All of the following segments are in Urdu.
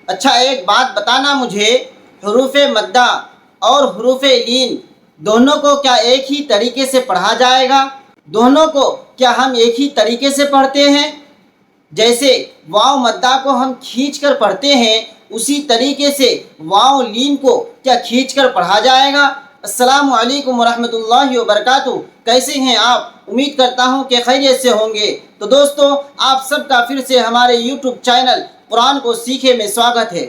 اچھا ایک بات بتانا مجھے، حروف مدہ اور حروف لین دونوں کو کیا ایک ہی طریقے سے پڑھا جائے گا؟ دونوں کو کیا ہم ایک ہی طریقے سے پڑھتے ہیں؟ جیسے واو مدہ کو ہم کھینچ کر پڑھتے ہیں، اسی طریقے سے واو لین کو کیا کھینچ کر پڑھا جائے گا؟ السلام علیکم ورحمۃ اللہ وبرکاتہ۔ کیسے ہیں آپ؟ امید کرتا ہوں کہ خیریت سے ہوں گے۔ تو دوستو، آپ سب کا پھر سے ہمارے یوٹیوب چینل قرآن کو سیکھے میں سواگت ہے۔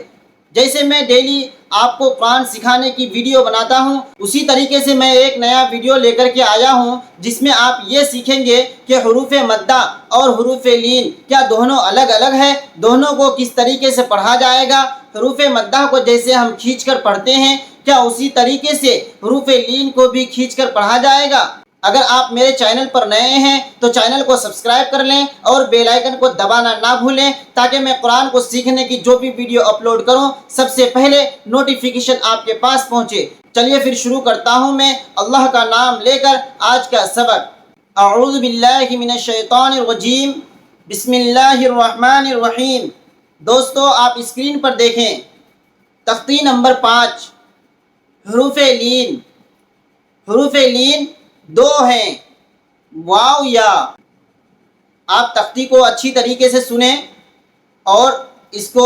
جیسے میں ڈیلی آپ کو قرآن سکھانے کی ویڈیو بناتا ہوں، اسی طریقے سے میں ایک نیا ویڈیو لے کر کے آیا ہوں جس میں آپ یہ سیکھیں گے کہ حروف مدہ اور حروف لین کیا دونوں الگ الگ ہے، دونوں کو کس طریقے سے پڑھا جائے گا۔ حروف مدہ کو جیسے ہم کھینچ کر پڑھتے ہیں، کیا اسی طریقے سے حروف لین کو بھی کھینچ کر پڑھا جائے گا؟ اگر آپ میرے چینل پر نئے ہیں تو چینل کو سبسکرائب کر لیں اور بیل آئیکن کو دبانا نہ بھولیں، تاکہ میں قرآن کو سیکھنے کی جو بھی ویڈیو اپلوڈ کروں سب سے پہلے نوٹیفیکیشن آپ کے پاس پہنچے۔ چلیے پھر شروع کرتا ہوں میں اللہ کا نام لے کر آج کا سبق۔ اعوذ باللہ من الشیطان الرجیم، بسم اللہ الرحمن الرحیم۔ دوستو آپ اسکرین پر دیکھیں، تختی نمبر 5، حروف لین۔ حروف لین دو ہیں، واو یا۔ آپ تختی کو اچھی طریقے سے سنیں اور اس کو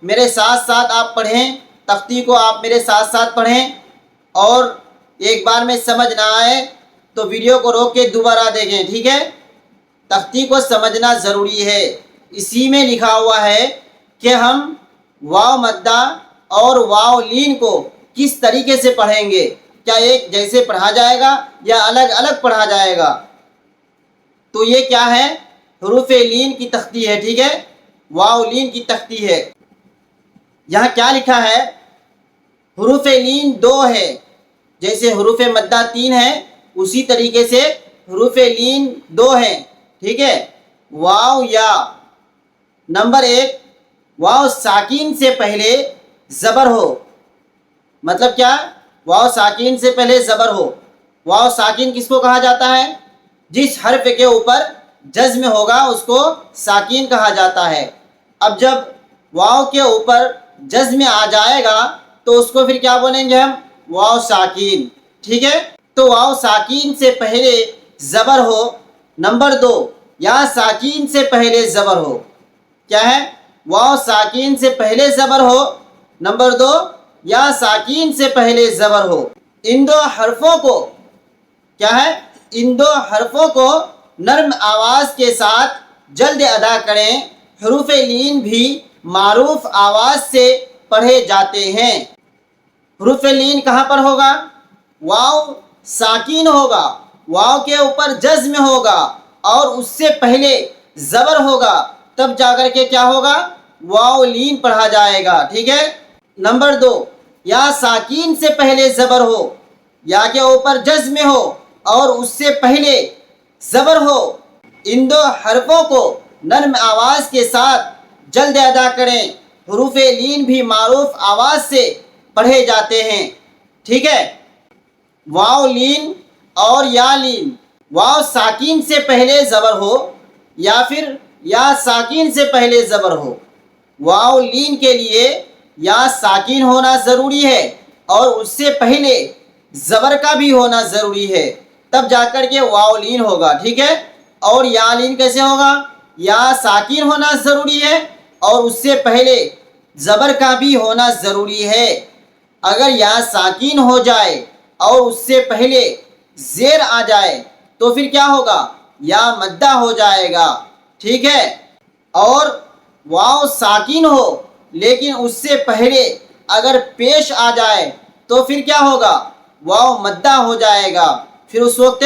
میرے ساتھ ساتھ آپ پڑھیں، تختی کو آپ میرے ساتھ ساتھ پڑھیں، اور ایک بار میں سمجھ نہ آئے تو ویڈیو کو روک کے دوبارہ دیکھیں، ٹھیک ہے؟ تختی کو سمجھنا ضروری ہے، اسی میں لکھا ہوا ہے کہ ہم واو مدہ اور واو لین کو کس طریقے سے پڑھیں گے، کیا ایک جیسے پڑھا جائے گا یا الگ الگ پڑھا جائے گا؟ تو یہ کیا ہے؟ حروف لین کی تختی ہے، ٹھیک ہے؟ واو لین کی تختی ہے۔ یہاں کیا لکھا ہے؟ حروف لین دو ہے، جیسے حروف مدہ 3 ہے اسی طریقے سے حروف لین دو ہیں، ٹھیک ہے؟ واو یا۔ نمبر 1، واو ساکین سے پہلے زبر ہو۔ مطلب کیا؟ واو ساکین سے پہلے زبر ہو۔ واو ساکین کس کو کہا جاتا ہے؟ جس حرف کے اوپر جزم ہوگا اس کو ساکین کہا جاتا ہے۔ اب جب واو کے اوپر جزم آ جائے گا تو اس کو پھر کیا بولیں گے ہم؟ واو ساکین، ٹھیک ہے؟ تو واو ساکین سے پہلے زبر ہو۔ نمبر 2، یا ساکین سے پہلے زبر ہو۔ کیا ہے؟ واو ساکین سے پہلے زبر ہو۔ نمبر 2، یا ساکین سے پہلے زبر ہو۔ ان دو حرفوں کو کیا ہے؟ ان دو حرفوں کو نرم آواز کے ساتھ جلد ادا کریں۔ حروف لین بھی معروف آواز سے پڑھے جاتے ہیں۔ حروف لین کہاں پر ہوگا؟ واو ساکین ہوگا، واو کے اوپر جزم ہوگا اور اس سے پہلے زبر ہوگا، تب جا کر کے کیا ہوگا؟ واو لین پڑھا جائے گا، ٹھیک ہے؟ نمبر 2، یا ساکین سے پہلے زبر ہو، یا کے اوپر جزم ہو اور اس سے پہلے زبر ہو۔ ان دو حرفوں کو نرم آواز کے ساتھ جلد ادا کریں۔ حروف لین بھی معروف آواز سے پڑھے جاتے ہیں، ٹھیک ہے؟ واو لین اور یا لین، واو ساکین سے پہلے زبر ہو یا پھر یا ساکین سے پہلے زبر ہو۔ واو لین کے لیے یا ساکین ہونا ضروری ہے اور اس سے پہلے زبر کا بھی ہونا ضروری ہے، تب جا کر کے واو لین ہوگا، ٹھیک ہے؟ اور یا لین کیسے ہوگا؟ یا ساکین ہونا ضروری ہے اور اس سے پہلے زبر کا بھی ہونا ضروری ہے۔ اگر یا ساکین ہو جائے اور اس سے پہلے زیر آ جائے تو پھر کیا ہوگا؟ یا مدہ ہو جائے گا، ٹھیک ہے؟ اور واو ساکین ہو لیکن اس سے پہلے اگر پیش آ جائے تو پھر کیا ہوگا؟ واو مدہ ہو جائے گا، پھر اس وقت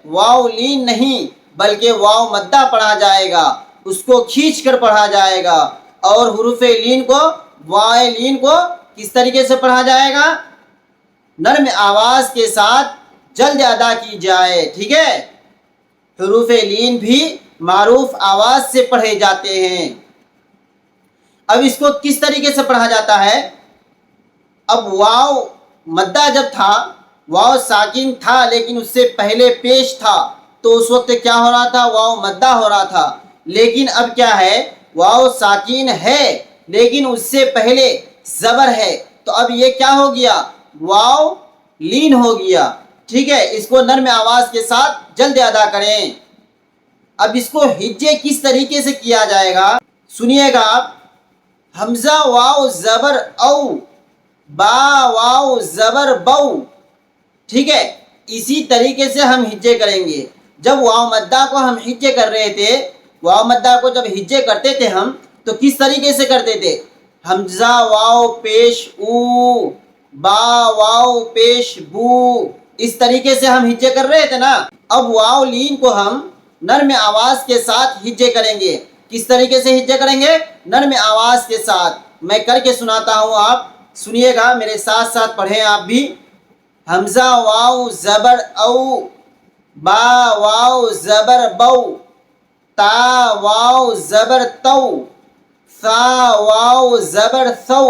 واو لین نہیں بلکہ واو مدہ پڑھا جائے گا، اس کو کھینچ کر پڑھا جائے گا۔ اور حروف لین کو، واو لین کو کس طریقے سے پڑھا جائے گا؟ نرم آواز کے ساتھ جلد ادا کی جائے، ٹھیک ہے؟ حروف لین بھی معروف آواز سے پڑھے جاتے ہیں۔ اب اس کو کس طریقے سے پڑھا جاتا ہے؟ اب واو مدہ جب تھا، واو ساکن تھا لیکن اس سے پہلے پیش تھا، تو اس وقت کیا ہو رہا تھا؟ واو مدہ ہو رہا تھا۔ لیکن اب کیا ہے؟ واو ساکین ہے لیکن اس سے پہلے زبر ہے، تو اب یہ کیا ہو گیا؟ واو لین ہو گیا، ٹھیک ہے۔ اس کو نرم آواز کے ساتھ جلد ادا کریں۔ اب اس کو ہجے کس طریقے سے کیا جائے گا سنیے گا آپ۔ حمزہ واو زبر او، با واو زبر بو، ٹھیک ہے۔ اسی طریقے سے ہم ہجے کریں گے۔ جب واو مدہ کو ہم ہجے کر رہے تھے، واو مدہ کو جب ہجے کرتے تھے ہم، تو کس طریقے سے کرتے تھے؟ حمزہ واو پیش او، با واو پیش بو، اس طریقے سے ہم ہجے کر رہے تھے نا۔ اب واو لین کو ہم نرم آواز کے ساتھ ہجے کریں گے۔ کس طریقے سے ہجے کریں گے؟ نرم آواز کے ساتھ۔ میں کر کے سناتا ہوں، آپ سنیے گا، میرے ساتھ ساتھ پڑھیں آپ بھی۔ حمزہ واو زبر او، با واو زبر بو، تا واو زبر تو، ثا واو زبر ثو۔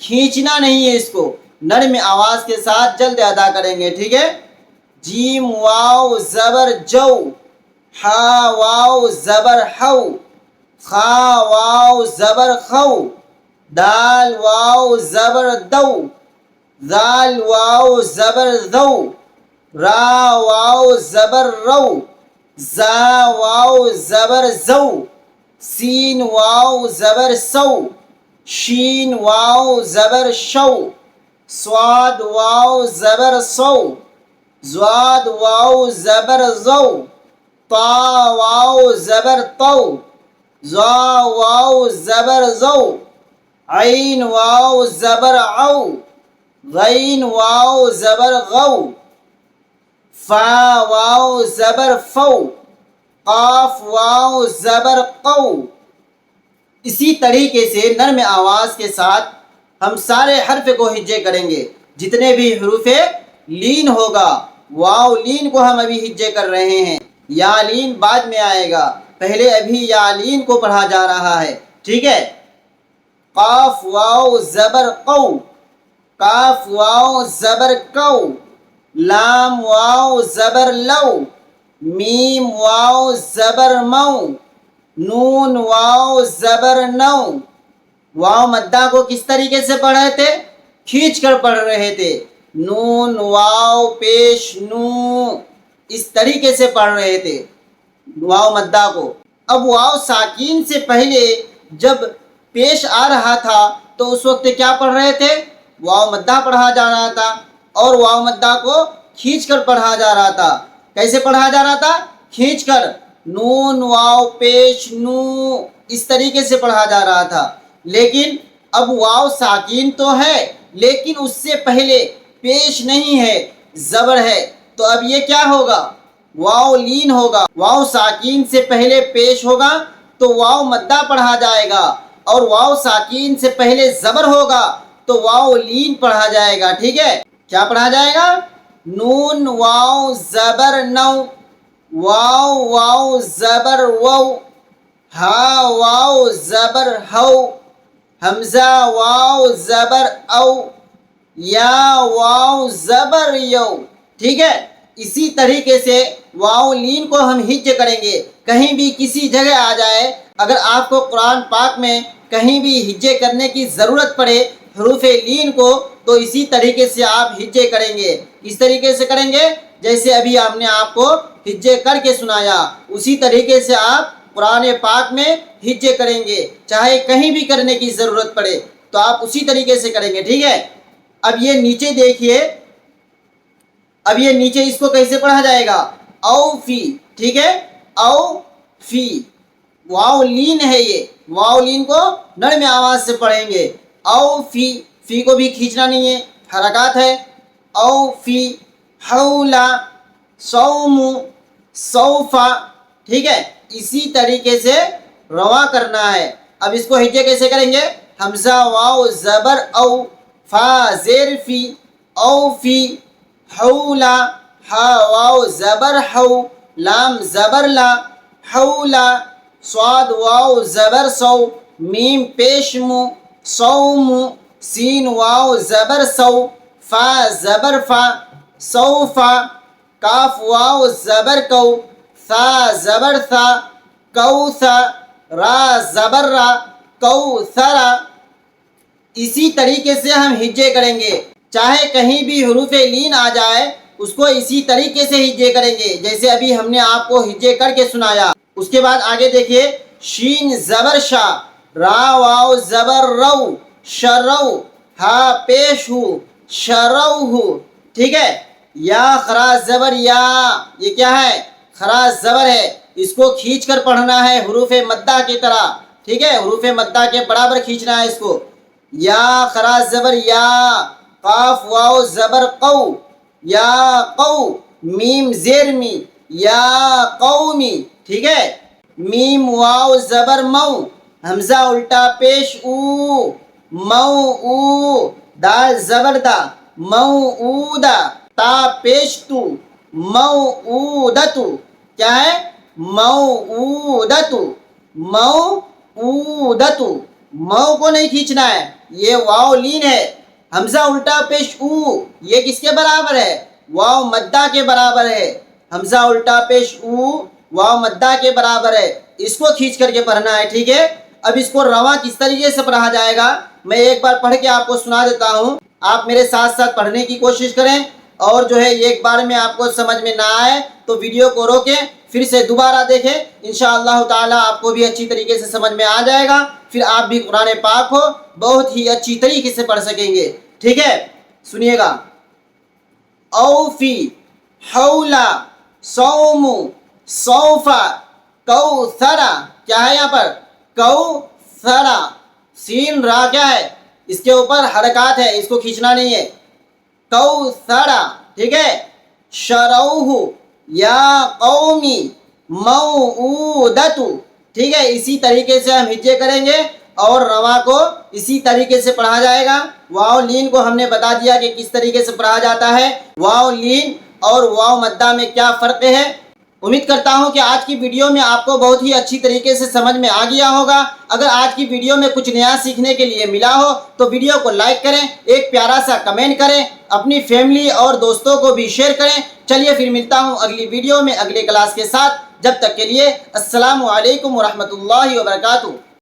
کھینچنا نہیں ہے اس کو، نرم آواز کے ساتھ جلد ادا کریں گے، ٹھیک ہے۔ جیم واو زبر جو، ہا واو زبر ہو، خا واو زبر خو، دال واو زبر دو، ذال واو زبر ذو، را واو زبر رو، زا واو زبر زو، سین واو زبر سو، شین واو زبر شو، صاد واو زبر سو، زواد واو زبر زو، طا واو زبر تو، زا واو زبر زو، عین واو زبر عو، غین واو زبر غو، فا واو زبر فو، قاف واو زبر قو۔ اسی طریقے سے نرم آواز کے ساتھ ہم سارے حرف کو ہجے کریں گے، جتنے بھی حروف لین ہوگا۔ واو لین کو ہم ابھی ہجے کر رہے ہیں، یا لین بعد میں آئے گا، پہلے ابھی یا لین کو پڑھا جا رہا ہے، ٹھیک ہے۔ قاف واو زبر قو، کاف واو زبر کو، لام واو زبر لو، میم واو زبر مو، نون واو زبر نو۔ واو مدہ کو کس طریقے سے پڑھ رہے تھے؟ کھینچ کر پڑھ رہے تھے، نون واو پیش نو، اس طریقے سے پڑھ رہے تھے واو مدہ کو۔ اب واو ساکین سے پہلے جب پیش آ رہا تھا تو اس وقت کیا پڑھ رہے تھے؟ واو مدہ پڑھا جا رہا تھا، اور واو مدہ کو کھینچ کر پڑھا جا رہا تھا۔ کیسے پڑھا جا رہا تھا؟ کھینچ کر، نون واو پیش نو، اس طریقے سے پڑھا جا رہا تھا۔ لیکن اب واو ساکین تو ہے، لیکن اس سے پہلے پیش نہیں ہے، زبر ہے، تو اب یہ کیا ہوگا؟ واو لین ہوگا۔ واو ساکین سے پہلے پیش ہوگا تو واو مدہ پڑھا جائے گا، اور واو ساکین سے پہلے زبر ہوگا تو واو لین پڑھا جائے گا، ٹھیک ہے۔ کیا پڑھا جائے گا؟ نون واو زبر نو، واو واو زبر وو، ہا واو زبر ہو، حمزہ واو زبر او، یا واو زبر یو، ٹھیک ہے۔ اسی طریقے سے واو لین کو ہم ہج کریں گے۔ کہیں بھی کسی جگہ آ جائے، اگر آپ کو قرآن پاک میں کہیں بھی ہجے کرنے کی ضرورت پڑے حروف لین کو، تو اسی طریقے سے آپ ہجے کریں گے۔ کس طریقے سے کریں گے؟ جیسے ابھی ہم نے آپ کو ہجے کر کے سنایا، اسی طریقے سے آپ قرآن پاک میں ہجے کریں گے، چاہے کہیں بھی کرنے کی ضرورت پڑے تو آپ اسی طریقے سے کریں گے، ٹھیک ہے۔ اب یہ نیچے دیکھیے، اب یہ نیچے اس کو کیسے پڑھا جائے گا؟ او فی، ٹھیک ہے، او فی، واو لین ہے، یہ واو لین کو نرم آواز سے پڑھیں گے۔ او فی، فی کو بھی کھینچنا نہیں ہے، حرکات ہے۔ او فی، حولا، صوم، سوفا، ٹھیک ہے، اسی طریقے سے رواں کرنا ہے۔ اب اس کو ہجے کیسے کریں گے؟ حمزہ واو زبر او، فا زیر فی، او فی، حولا، ہا واو زبر ہو، لام زبر لا، حولا، صاد واو زبر سو، میم پیش مو، صوم، سین واو زبر سو، فا زبر فا، سوفا، کاف واو زبر کو، ثا زبر ثا، کوثا، را زبر را، کوثرا، اسی طریقے سے ہم ہجے کریں گے، چاہے کہیں بھی حروف لین آ جائے اس کو اسی طریقے سے ہجے کریں گے جیسے ابھی ہم نے آپ کو ہجے کر کے سنایا۔ اس کے بعد آگے دیکھیے، شین زبر شا، را واو زبر رو، شرو، ہا پیش ہو، شرو ہو، ٹھیک ہے۔ یا خراج زبر یا، یہ کیا ہے؟ خراج زبر ہے، اس کو کھینچ کر پڑھنا ہے حروف مدہ کی طرح، ٹھیک ہے، حروف مدہ کے برابر کھینچنا ہے اس کو۔ یا خراج زبر یا، قاف واو زبر قو، یا قو، میم زیر می، یا قومی، ٹھیک ہے۔ میم واو زبر مو، حمزہ الٹا پیش او، مو او، دال زبر دا، موعودہ، تا پیش تو، موعودتو، کیا ہے؟ موعودتو، موعودتو، مو کو نہیں کھینچنا ہے، یہ واو لین ہے۔ حمزہ الٹا پیش او، یہ کس کے برابر ہے؟ واو مدہ کے برابر ہے۔ حمزہ الٹا پیش او واو مدہ کے برابر ہے، اس کو کھینچ کر کے پڑھنا ہے، ٹھیک ہے۔ اب اس کو رواں کس طریقے سے پڑھا جائے گا میں ایک بار پڑھ کے آپ کو سنا دیتا ہوں، آپ میرے ساتھ ساتھ پڑھنے کی کوشش کریں، اور جو ہے ایک بار میں آپ کو سمجھ میں نہ آئے تو ویڈیو کو روکیں، پھر سے دوبارہ دیکھیں، انشاءاللہ تعالیٰ آپ کو بھی اچھی طریقے سے سمجھ میں آ جائے گا، پھر آپ بھی قرآن پاک کو بہت ہی اچھی طریقے سے پڑھ سکیں گے، ٹھیک ہے۔ سنیے گا، اوفی، حولا، صوم، صوفا، کوثرا، کیا ہے یہاں پر؟ کوثرا، سین را کیا ہے؟ اس کے اوپر حرکات ہے، اس کو کھینچنا نہیں ہے، کوثرا، ٹھیک ہے۔ شروہ، یا قومی، موعودتو، ٹھیک ہے۔ اسی طریقے سے ہم ہجے کریں گے اور رواں کو اسی طریقے سے پڑھا جائے گا۔ واو لین کو ہم نے بتا دیا کہ کس طریقے سے پڑھا جاتا ہے، واو لین اور واو مدہ میں کیا فرق ہے۔ امید کرتا ہوں کہ آج کی ویڈیو میں آپ کو بہت ہی اچھی طریقے سے سمجھ میں آ گیا ہوگا۔ اگر آج کی ویڈیو میں کچھ نیا سیکھنے کے لیے ملا ہو تو ویڈیو کو لائک کریں، ایک پیارا سا کمنٹ کریں، اپنی فیملی اور دوستوں کو بھی شیئر کریں۔ چلیے پھر ملتا ہوں اگلی ویڈیو میں اگلے کلاس کے ساتھ، جب تک کے لیے السلام علیکم ورحمۃ اللہ وبرکاتہ۔